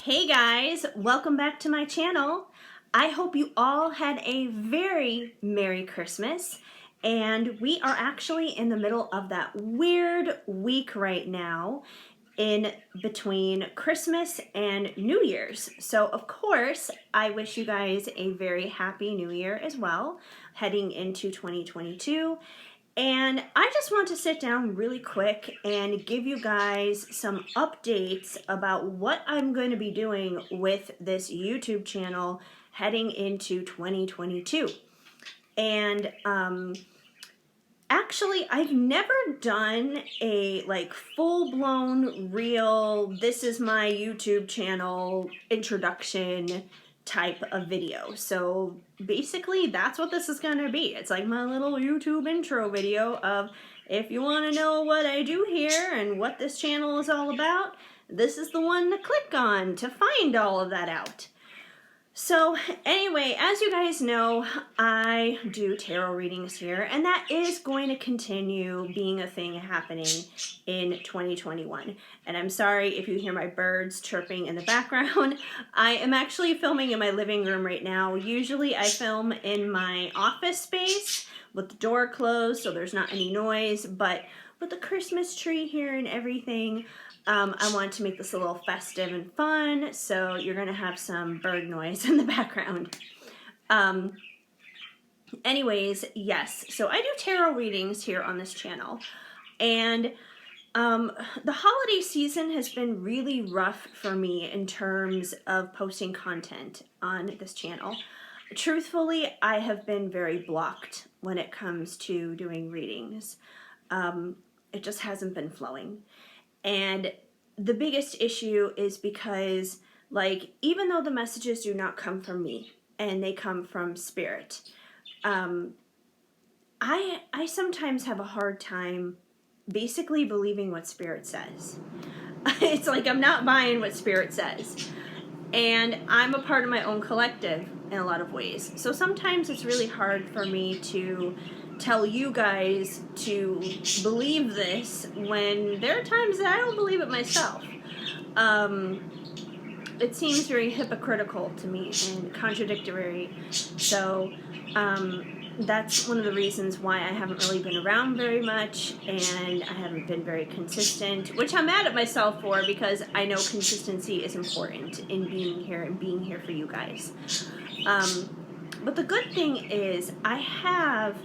Hey guys, welcome back to my channel. I hope you all had a very Merry Christmas, and we are actually in the middle of that weird week right now in between Christmas and New Year's. So of course, I wish you guys a very happy New Year as well, heading into 2022. And I just want to sit down really quick and give you guys some updates about what I'm going to be doing with this YouTube channel heading into 2022. And actually, I've never done a full-blown real, this is my YouTube channel introduction type of video. So basically that's what this is gonna be. It's like my little YouTube intro video of, if you want to know what I do here and what this channel is all about, this is the one to click on to find all of that out. So anyway, as you guys know, I do tarot readings here, and that is going to continue being a thing happening in 2021. And I'm sorry if you hear my birds chirping in the background. I am actually filming in my living room right now. Usually I film in my office space with the door closed so there's not any noise, but with the Christmas tree here and everything, I wanted to make this a little festive and fun, so you're going to have some bird noise in the background. Anyways, yes, so I do tarot readings here on this channel, and the holiday season has been really rough for me in terms of posting content on this channel. Truthfully, I have been very blocked when it comes to doing readings. It just hasn't been flowing. And the biggest issue is because, even though the messages do not come from me and they come from spirit, I sometimes have a hard time basically believing what spirit says. It's like I'm not buying what spirit says. And I'm a part of my own collective in a lot of ways. So sometimes it's really hard for me to tell you guys to believe this when there are times that I don't believe it myself. It seems very hypocritical to me and contradictory. So that's one of the reasons why I haven't really been around very much, and I haven't been very consistent, which I'm mad at myself for, because I know consistency is important in being here and being here for you guys. But the good thing is I have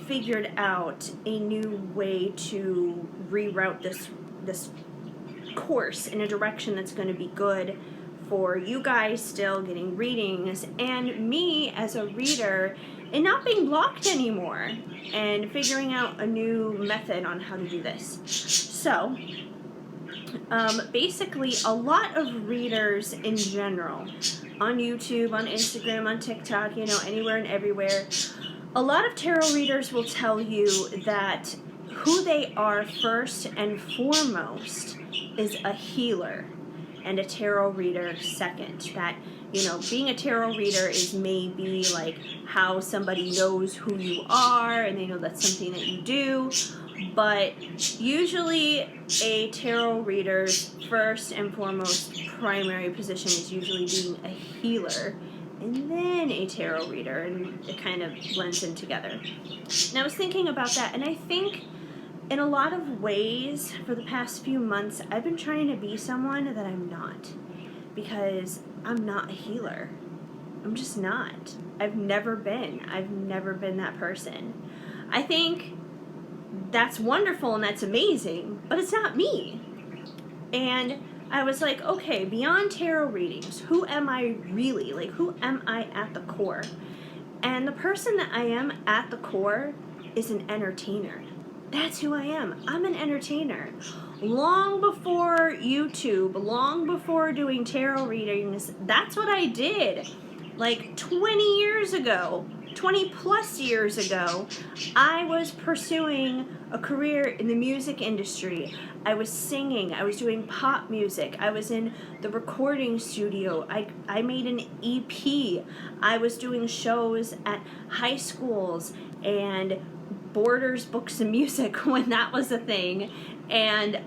figured out a new way to reroute this course in a direction that's going to be good for you guys still getting readings, and me as a reader, and not being blocked anymore, and figuring out a new method on how to do this. So basically, a lot of readers in general, on YouTube, on Instagram, on TikTok, anywhere and everywhere, a lot of tarot readers will tell you that who they are first and foremost is a healer, and a tarot reader second. That, being a tarot reader is maybe like how somebody knows who you are and they know that's something that you do. But usually a tarot reader's first and foremost primary position is usually being a healer, and then a tarot reader, and it kind of blends in together. And I was thinking about that, and I think in a lot of ways for the past few months I've been trying to be someone that I'm not, because I'm not a healer. I'm just not. I've never been that person. I think that's wonderful and that's amazing, but it's not me. And I was like, okay, beyond tarot readings, who am I really? Like, who am I at the core? And the person that I am at the core is an entertainer. That's who I am. I'm an entertainer. Long before YouTube, long before doing tarot readings, that's what I did. Like 20 years ago, 20 plus years ago, I was pursuing a career in the music industry. I was singing, I was doing pop music, I was in the recording studio, I made an EP, I was doing shows at high schools and Borders Books and Music when that was a thing, and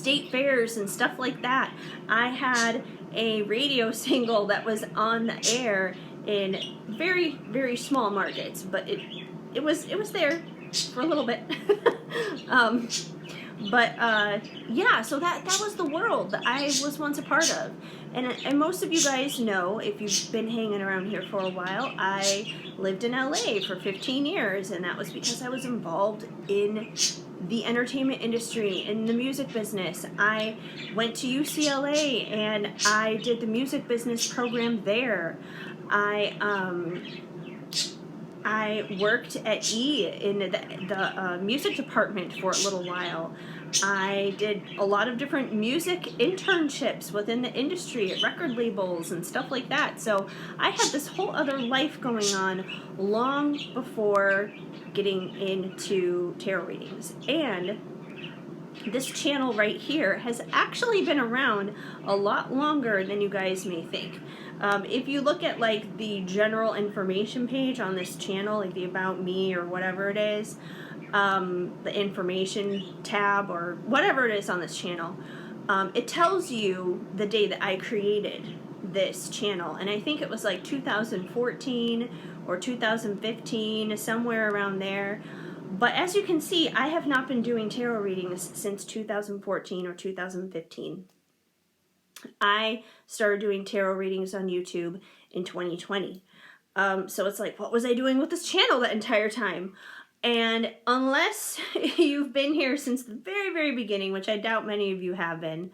state fairs and stuff like that. I had a radio single that was on the air in very, very small markets, but it was there for a little bit. um, but yeah, so that was the world that I was once a part of. And most of you guys know, if you've been hanging around here for a while, I lived in LA for 15 years, and that was because I was involved in the entertainment industry, in the music business. I went to UCLA and I did the music business program there. I worked at E in the music department for a little while. I did a lot of different music internships within the industry at record labels and stuff like that. So I had this whole other life going on long before getting into tarot readings. And this channel right here has actually been around a lot longer than you guys may think. If you look at like the general information page on this channel, like the About Me or whatever it is, the information tab or whatever it is on this channel, it tells you the day that I created this channel. And I think it was like 2014 or 2015, somewhere around there. But as you can see, I have not been doing tarot readings since 2014 or 2015. I started doing tarot readings on YouTube in 2020. So it's like, what was I doing with this channel that entire time? And unless you've been here since the very, very beginning, which I doubt many of you have been,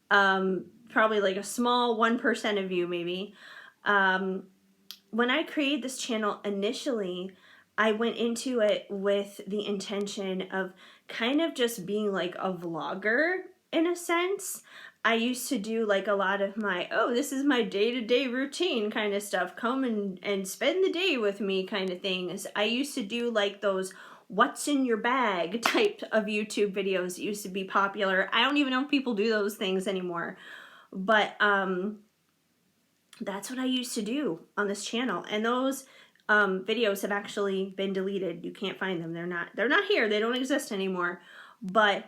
probably like a small 1% of you maybe, when I created this channel initially, I went into it with the intention of kind of just being like a vlogger in a sense. I used to do like a lot of my, oh, this is my day-to-day routine kind of stuff. Come and spend the day with me kind of things. I used to do like those what's in your bag type of YouTube videos that used to be popular. I don't even know if people do those things anymore. But that's what I used to do on this channel. And those videos have actually been deleted. You can't find them. They're not here. They don't exist anymore. But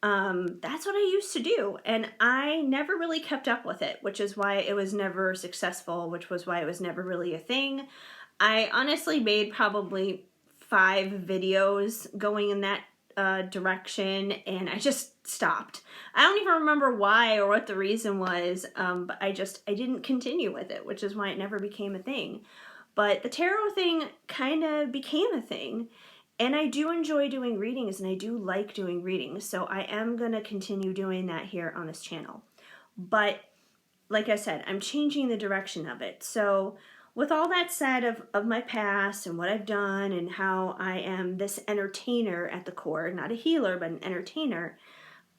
that's what I used to do. And I never really kept up with it, which is why it was never successful, which was why it was never really a thing. I honestly made probably 5 videos going in that direction, and I just stopped. I don't even remember why or what the reason was, but I didn't continue with it, which is why it never became a thing. But the tarot thing kind of became a thing, and I do enjoy doing readings, and I do like doing readings, so I am going to continue doing that here on this channel. But like I said, I'm changing the direction of it. So with all that said of my past and what I've done and how I am this entertainer at the core, not a healer, but an entertainer,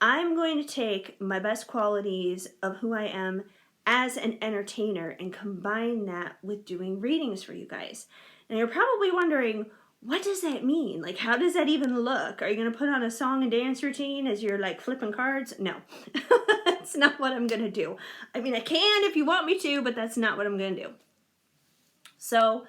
I'm going to take my best qualities of who I am as an entertainer and combine that with doing readings for you guys. And you're probably wondering, what does that mean? Like, how does that even look? Are you going to put on a song and dance routine as you're like flipping cards? No, that's not what I'm going to do. I mean, I can if you want me to, but that's not what I'm going to do. So,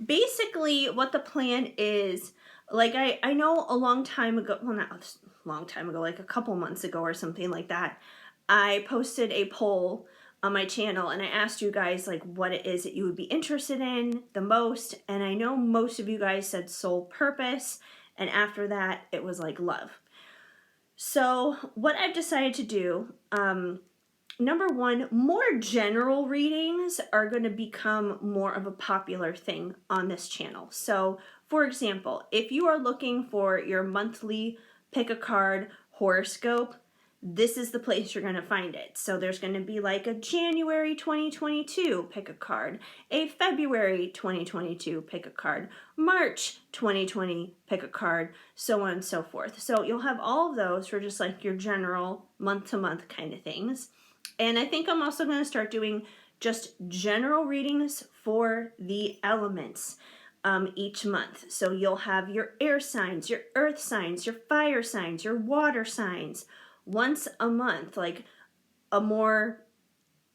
basically what the plan is, like I know a long time ago, well, not a long time ago, like a couple months ago or something like that, I posted a poll on my channel and I asked you guys like what it is that you would be interested in the most, and I know most of you guys said soul purpose, and after that it was like love. So what I've decided to do, number one, more general readings are going to become more of a popular thing on this channel. So for example, if you are looking for your monthly pick a card horoscope, this is the place you're going to find it. So there's going to be like a January 2022 pick a card, a February 2022 pick a card, March 2020 pick a card, so on and so forth. So you'll have all of those for just like your general month-to-month kind of things. And I think I'm also going to start doing just general readings for the elements each month. So you'll have your air signs, your earth signs, your fire signs, your water signs once a month, like a more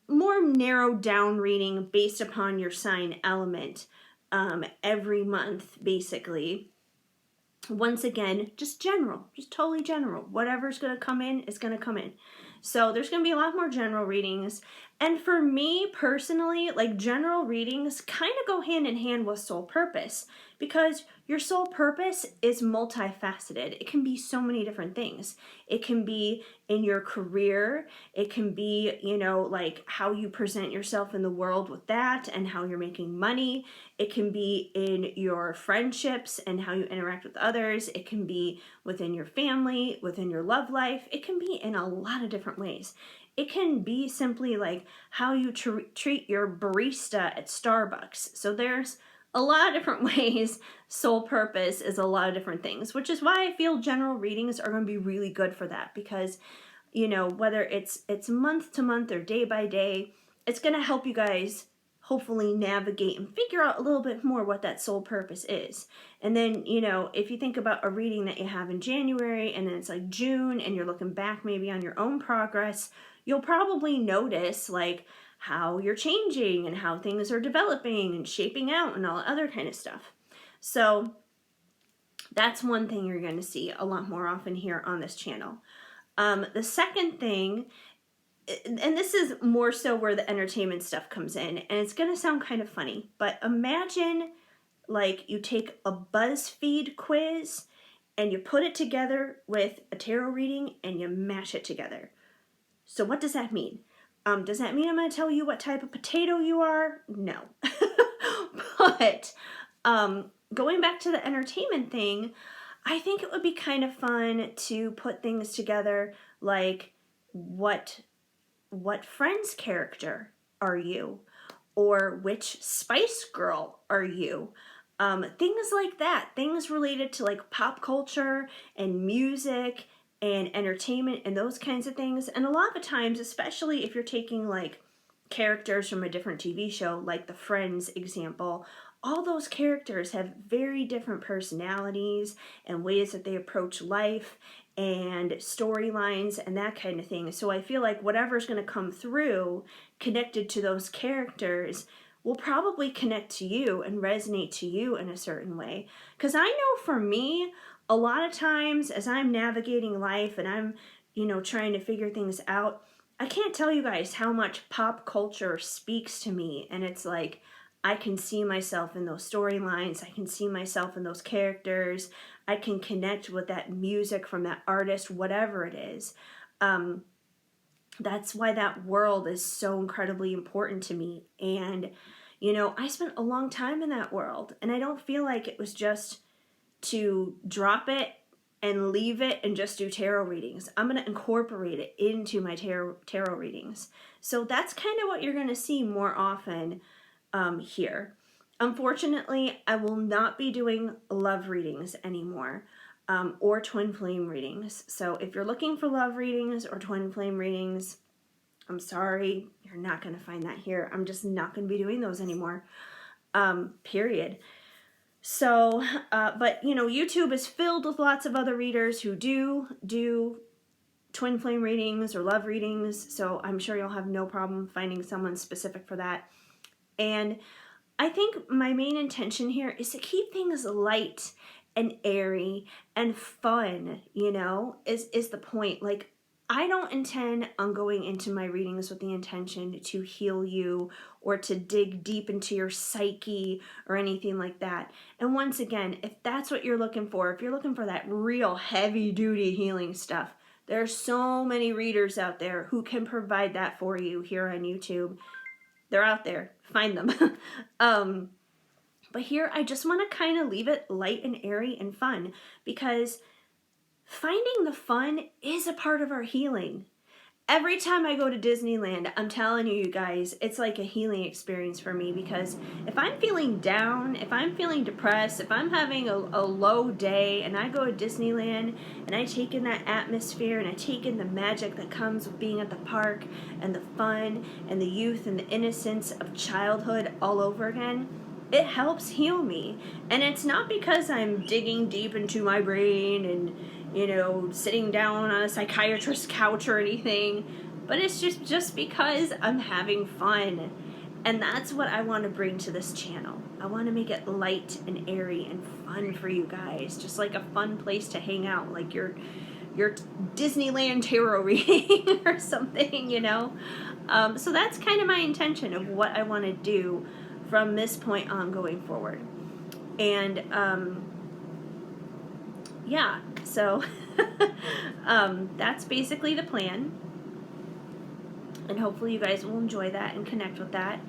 narrowed down reading based upon your sign element every month, basically. Once again, just general, just totally general. Whatever's going to come in is going to come in. So there's going to be a lot more general readings. And for me personally, like, general readings kind of go hand in hand with soul purpose, because your soul purpose is multifaceted. It can be so many different things. It can be in your career. It can be, like, how you present yourself in the world with that and how you're making money. It can be in your friendships and how you interact with others. It can be within your family, within your love life. It can be in a lot of different ways. It can be simply like how you treat your barista at Starbucks. So there's a lot of different ways. Soul purpose is a lot of different things, which is why I feel general readings are going to be really good for that, because whether it's month to month or day by day, it's going to help you guys hopefully navigate and figure out a little bit more what that soul purpose is. And then, if you think about a reading that you have in January and then it's like June and you're looking back maybe on your own progress, you'll probably notice like how you're changing and how things are developing and shaping out and all other kind of stuff. So that's one thing you're going to see a lot more often here on this channel. The second thing, and this is more so where the entertainment stuff comes in, and it's going to sound kind of funny, but imagine like you take a BuzzFeed quiz and you put it together with a tarot reading and you mash it together. So what does that mean? Does that mean I'm going to tell you what type of potato you are? No. But going back to the entertainment thing, I think it would be kind of fun to put things together like what Friends character are you? Or which Spice Girl are you? Things like that. Things related to like pop culture and music and entertainment and those kinds of things. And a lot of times, especially if you're taking like characters from a different TV show, like the Friends example, all those characters have very different personalities and ways that they approach life and storylines and that kind of thing. So I feel like whatever's going to come through connected to those characters will probably connect to you and resonate to you in a certain way. Because I know for me, a lot of times as I'm navigating life and I'm, trying to figure things out, I can't tell you guys how much pop culture speaks to me. And it's like, I can see myself in those storylines. I can see myself in those characters. I can connect with that music from that artist, whatever it is. That's why that world is so incredibly important to me. And, I spent a long time in that world. And I don't feel like it was just to drop it and leave it and just do tarot readings. I'm going to incorporate it into my tarot readings. So that's kind of what you're going to see more often here. Unfortunately, I will not be doing love readings anymore, or twin flame readings. So if you're looking for love readings or twin flame readings, I'm sorry, you're not going to find that here. I'm just not going to be doing those anymore, period. So, but YouTube is filled with lots of other readers who do twin flame readings or love readings. So I'm sure you'll have no problem finding someone specific for that. And I think my main intention here is to keep things light and airy and fun, is the point. Like, I don't intend on going into my readings with the intention to heal you or to dig deep into your psyche or anything like that. And once again, if that's what you're looking for, if you're looking for that real heavy-duty healing stuff, there are so many readers out there who can provide that for you here on YouTube. They're out there. Find them. But here, I just want to kind of leave it light and airy and fun, because finding the fun is a part of our healing. Every time I go to Disneyland, I'm telling you guys, it's like a healing experience for me, because if I'm feeling down, if I'm feeling depressed, if I'm having a low day and I go to Disneyland and I take in that atmosphere and I take in the magic that comes with being at the park and the fun and the youth and the innocence of childhood all over again, it helps heal me. And it's not because I'm digging deep into my brain and sitting down on a psychiatrist's couch or anything, but it's just because I'm having fun. And that's what I want to bring to this channel. I want to make it light and airy and fun for you guys, just like a fun place to hang out, like your Disneyland tarot reading or something, you know. So that's kind of my intention of what I want to do from this point on going forward. And yeah, so that's basically the plan. And hopefully you guys will enjoy that and connect with that.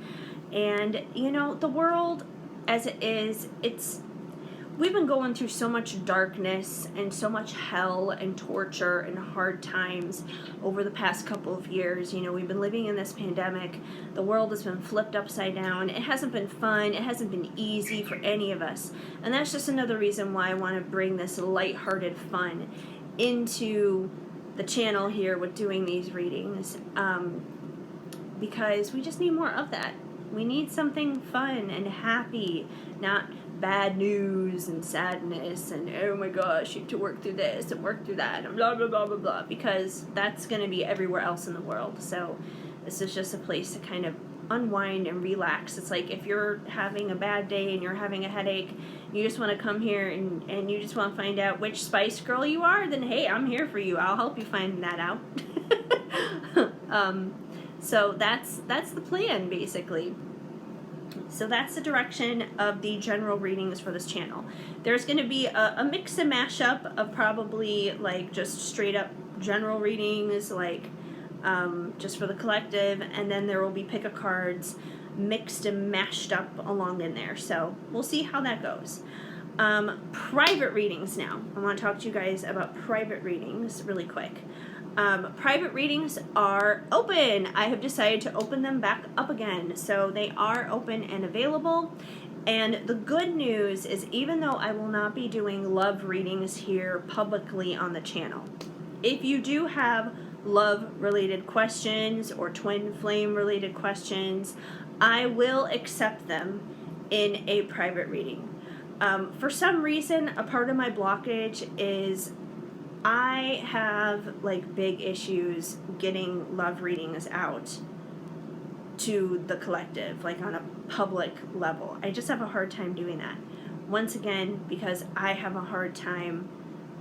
And, you know, the world as it is, we've been going through so much darkness and so much hell and torture and hard times over the past couple of years. You know, we've been living in this pandemic. The world has been flipped upside down. It hasn't been fun. It hasn't been easy for any of us. And that's just another reason why I want to bring this lighthearted fun into the channel here with doing these readings, because we just need more of that. We need something fun and happy, not bad news and sadness and oh my gosh, you have to work through this and work through that and blah blah blah blah blah, because that's going to be everywhere else in the world. So this is just a place to kind of unwind and relax. It's like if you're having a bad day and you're having a headache, you just want to come here and you just want to find out which Spice Girl you are, then hey, I'm here for you. I'll help you find that out. So that's the plan, basically. So that's the direction of the general readings for this channel. There's going to be a mix and mashup of probably like just straight up general readings, like just for the collective, and then there will be pick a cards mixed and mashed up along in there. So we'll see how that goes. Private readings now. I want to talk to you guys about private readings really quick. Private readings are open. I have decided to open them back up again. So they are open and available. And the good news is, even though I will not be doing love readings here publicly on the channel, if you do have love-related questions or twin flame-related questions, I will accept them in a private reading. For some reason, a part of my blockage is I have like big issues getting love readings out to the collective, like on a public level. I just have a hard time doing that. Once again, because I have a hard time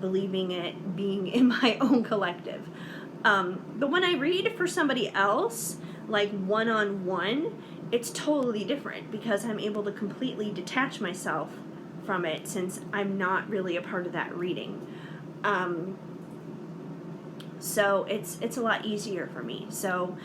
believing it being in my own collective. But when I read for somebody else, like one-on-one, it's totally different because I'm able to completely detach myself from it since I'm not really a part of that reading. So it's a lot easier for me. So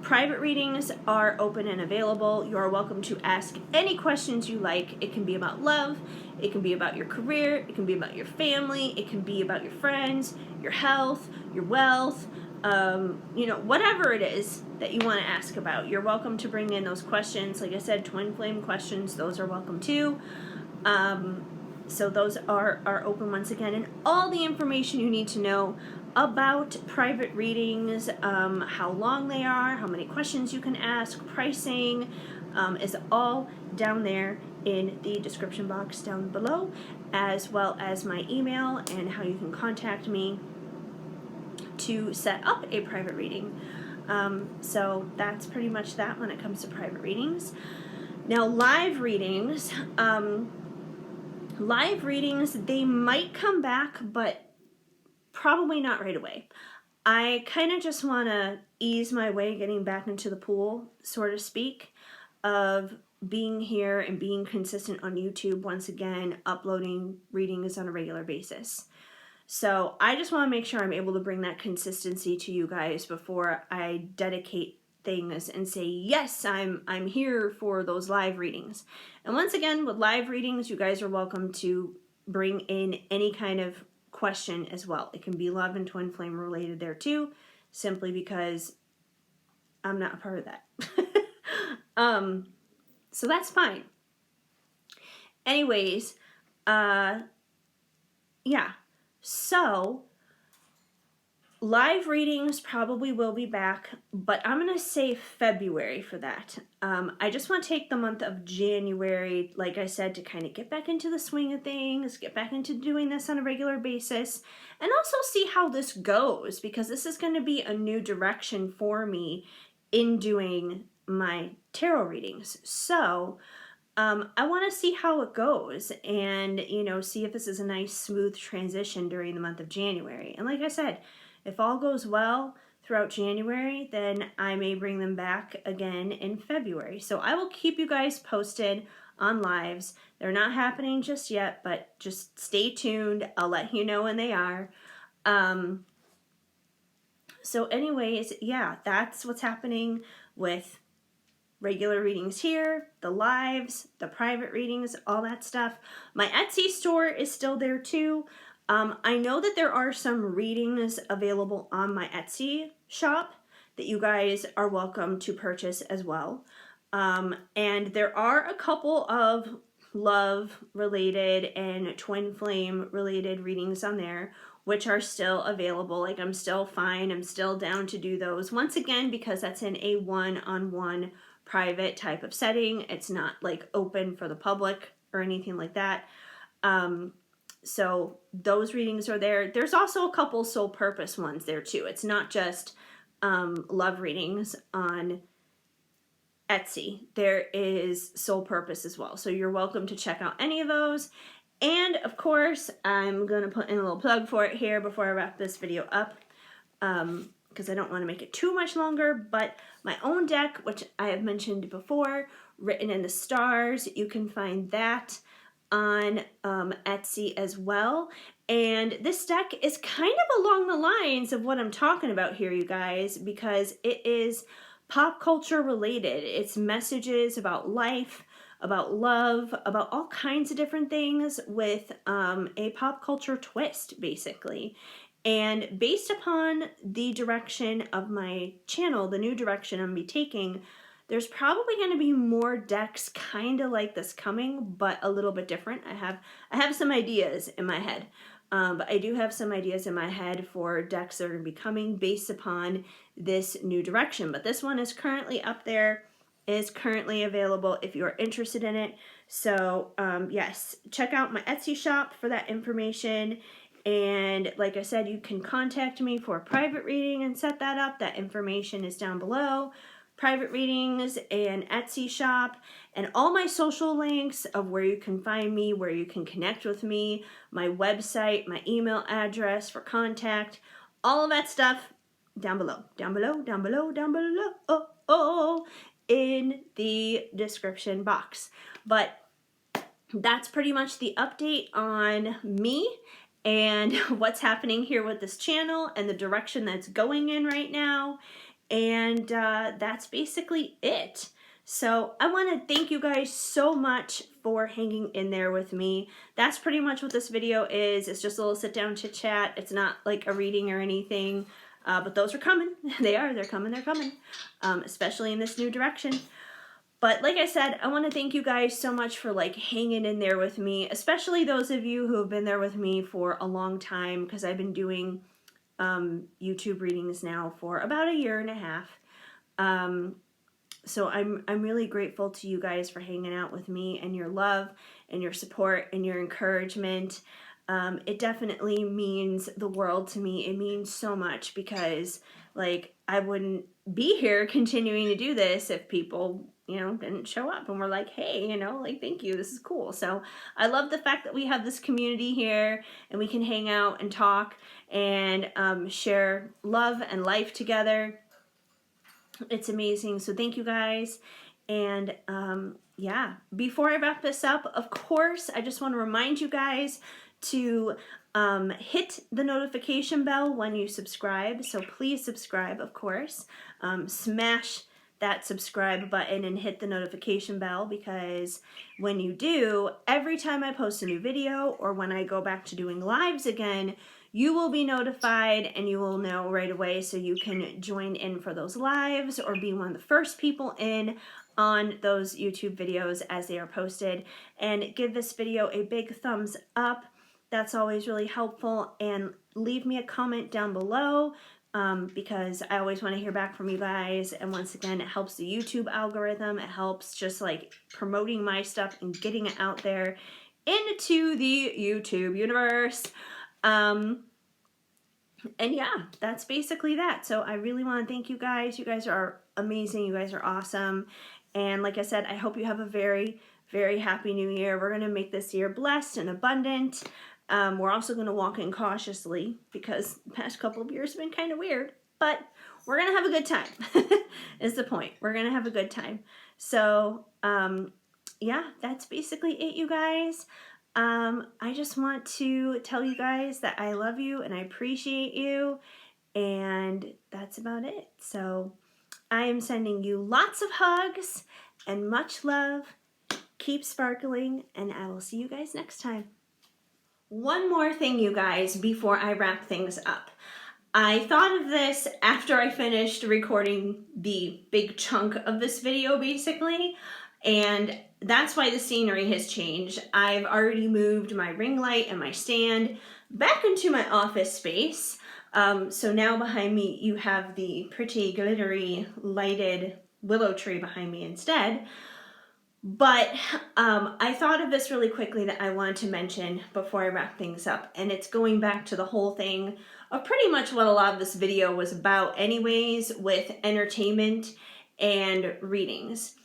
private readings are open and available. You are welcome to ask any questions you like. It can be about love. It can be about your career. It can be about your family. It can be about your friends, your health, your wealth, you know, whatever it is that you want to ask about. You're welcome to bring in those questions. Like I said, twin flame questions, those are welcome too. So those are open once again. And all the information you need to know about private readings, how long they are, how many questions you can ask, pricing, is all down there in the description box down below, as well as my email and how you can contact me to set up a private reading. So that's pretty much that when it comes to private readings. Now, live readings, they might come back, but probably not right away. I kind of just want to ease my way getting back into the pool, so to speak, of being here and being consistent on YouTube once again, uploading readings on a regular basis. So I just want to make sure I'm able to bring that consistency to you guys before I dedicate things and say, yes, I'm here for those live readings. And once again, with live readings, you guys are welcome to bring in any kind of question as well. It can be love and twin flame related there too, simply because I'm not a part of that. So that's fine. Anyways, yeah. So live readings probably will be back, but I'm going to say February for that. I just want to take the month of January, like I said, to kind of get back into the swing of things, get back into doing this on a regular basis, and also see how this goes, because this is going to be a new direction for me in doing my tarot readings. So I want to see how it goes and, you know, see if this is a nice smooth transition during the month of January. And like I said, if all goes well throughout January, then I may bring them back again in February. So I will keep you guys posted on lives. They're not happening just yet, but just stay tuned. I'll let you know when they are. So anyways, yeah, that's what's happening with regular readings here, the lives, the private readings, all that stuff. My Etsy store is still there too. I know that there are some readings available on my Etsy shop that you guys are welcome to purchase as well. And there are a couple of love related and twin flame related readings on there, which are still available. Like, I'm still fine. I'm still down to do those. Once again, because that's in a one-on-one private type of setting. It's not like open for the public or anything like that. So those readings are there. There's also a couple soul purpose ones there too. It's not just love readings on Etsy. There is soul purpose as well. So you're welcome to check out any of those. And of course, I'm going to put in a little plug for it here before I wrap this video up. Because I don't want to make it too much longer, but my own deck, which I have mentioned before, Written in the Stars, you can find that on Etsy as well. And this deck is kind of along the lines of what I'm talking about here, you guys, because it is pop culture related. It's messages about life, about love, about all kinds of different things with a pop culture twist, basically. And based upon the direction of my channel, the new direction I'm going to be taking, there's probably going to be more decks kind of like this coming, but a little bit different. I have some ideas in my head. But I do have some ideas in my head for decks that are going to be coming based upon this new direction. But this one is currently up there, is currently available if you're interested in it. So yes, check out my Etsy shop for that information. And like I said, you can contact me for a private reading and set that up. That information is down below. Private readings and Etsy shop, and all my social links of where you can find me, where you can connect with me, my website, my email address for contact, all of that stuff down below, down below, down below, down below, in the description box. But that's pretty much the update on me and what's happening here with this channel and the direction that's going in right now. And that's basically it. So I want to thank you guys so much for hanging in there with me. That's pretty much what this video is. It's just a little sit down chit chat. It's not like a reading or anything, but those are coming. They're coming, especially in this new direction. But like I said, I want to thank you guys so much for like hanging in there with me, especially those of you who have been there with me for a long time, because I've been doing YouTube readings now for about 1.5 years. So I'm really grateful to you guys for hanging out with me and your love and your support and your encouragement. It definitely means the world to me. It means so much because like I wouldn't be here continuing to do this if people, you know, didn't show up and were like, hey, you know, like, thank you, this is cool. So I love the fact that we have this community here and we can hang out and talk and share love and life together. It's amazing. So thank you guys. And yeah, before I wrap this up, of course, I just want to remind you guys to hit the notification bell when you subscribe. So please subscribe, of course. Smash that subscribe button and hit the notification bell, because when you do, every time I post a new video or when I go back to doing lives again, you will be notified and you will know right away, so you can join in for those lives or be one of the first people in on those YouTube videos as they are posted. And give this video a big thumbs up. That's always really helpful. And leave me a comment down below, because I always want to hear back from you guys. And once again, it helps the YouTube algorithm. It helps just like promoting my stuff and getting it out there into the YouTube universe. And yeah, that's basically that. So I really want to thank you guys. You guys are amazing. You guys are awesome. And like I said, I hope you have a very, very happy new year. We're going to make this year blessed and abundant. We're also going to walk in cautiously because the past couple of years have been kind of weird. But we're going to have a good time is the point. We're going to have a good time. So yeah, that's basically it, you guys. I just want to tell you guys that I love you and I appreciate you, and that's about it. So I am sending you lots of hugs and much love. Keep sparkling, and I will see you guys next time. One more thing, you guys, before I wrap things up. I thought of this after I finished recording the big chunk of this video, basically, and that's why the scenery has changed. I've already moved my ring light and my stand back into my office space. So now behind me you have the pretty glittery lighted willow tree behind me instead. But I thought of this really quickly that I wanted to mention before I wrap things up, and it's going back to the whole thing of pretty much what a lot of this video was about anyways, with entertainment and readings.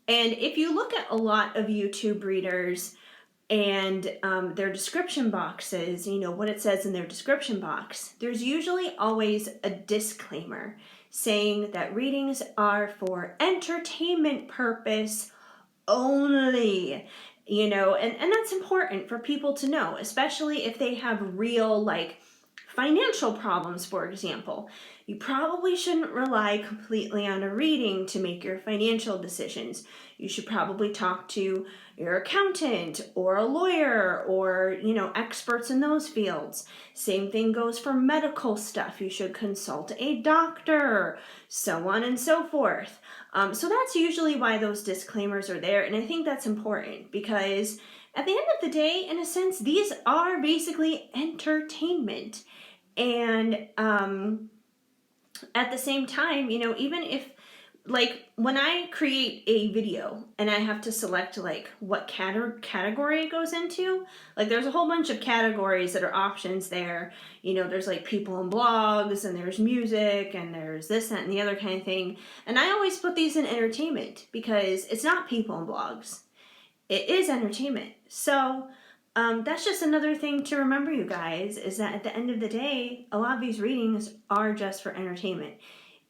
And if you look at a lot of YouTube readers and their description boxes, you know, what it says in their description box, there's usually always a disclaimer saying that readings are for entertainment purpose only, you know, and that's important for people to know, especially if they have real, like, financial problems, for example. You probably shouldn't rely completely on a reading to make your financial decisions. You should probably talk to your accountant or a lawyer or, you know, experts in those fields. Same thing goes for medical stuff. You should consult a doctor, so on and so forth. So that's usually why those disclaimers are there, and I think that's important because at the end of the day, in a sense, these are basically entertainment. And at the same time, you know, even if, like, when I create a video and I have to select, like, what category it goes into, like, there's a whole bunch of categories that are options there. You know, there's, like, people and blogs, and there's music, and there's this, that, and the other kind of thing. And I always put these in entertainment because it's not people and blogs. It is entertainment. So that's just another thing to remember, you guys, is that at the end of the day, a lot of these readings are just for entertainment.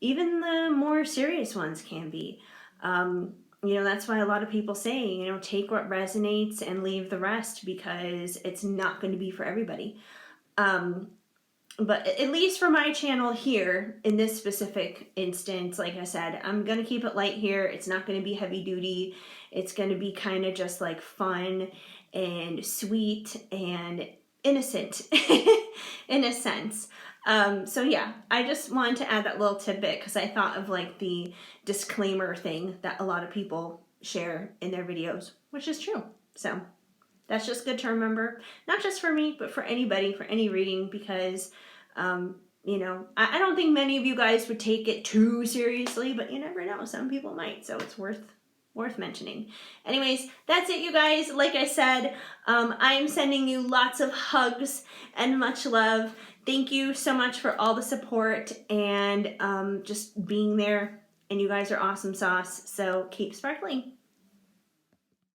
Even the more serious ones can be. You know, that's why a lot of people say, you know, take what resonates and leave the rest, because it's not going to be for everybody. But at least for my channel here, in this specific instance, like I said, I'm going to keep it light here. It's not going to be heavy duty. It's going to be kind of just like fun and sweet and innocent in a sense. So yeah, I just wanted to add that little tidbit because I thought of, like, the disclaimer thing that a lot of people share in their videos, which is true. So that's just good to remember, not just for me, but for anybody, for any reading, because, you know, I don't think many of you guys would take it too seriously, but you never know. Some people might, so it's worth mentioning. Anyways, that's it, you guys. Like I said, I am sending you lots of hugs and much love. Thank you so much for all the support and just being there. And you guys are awesome sauce. So keep sparkling.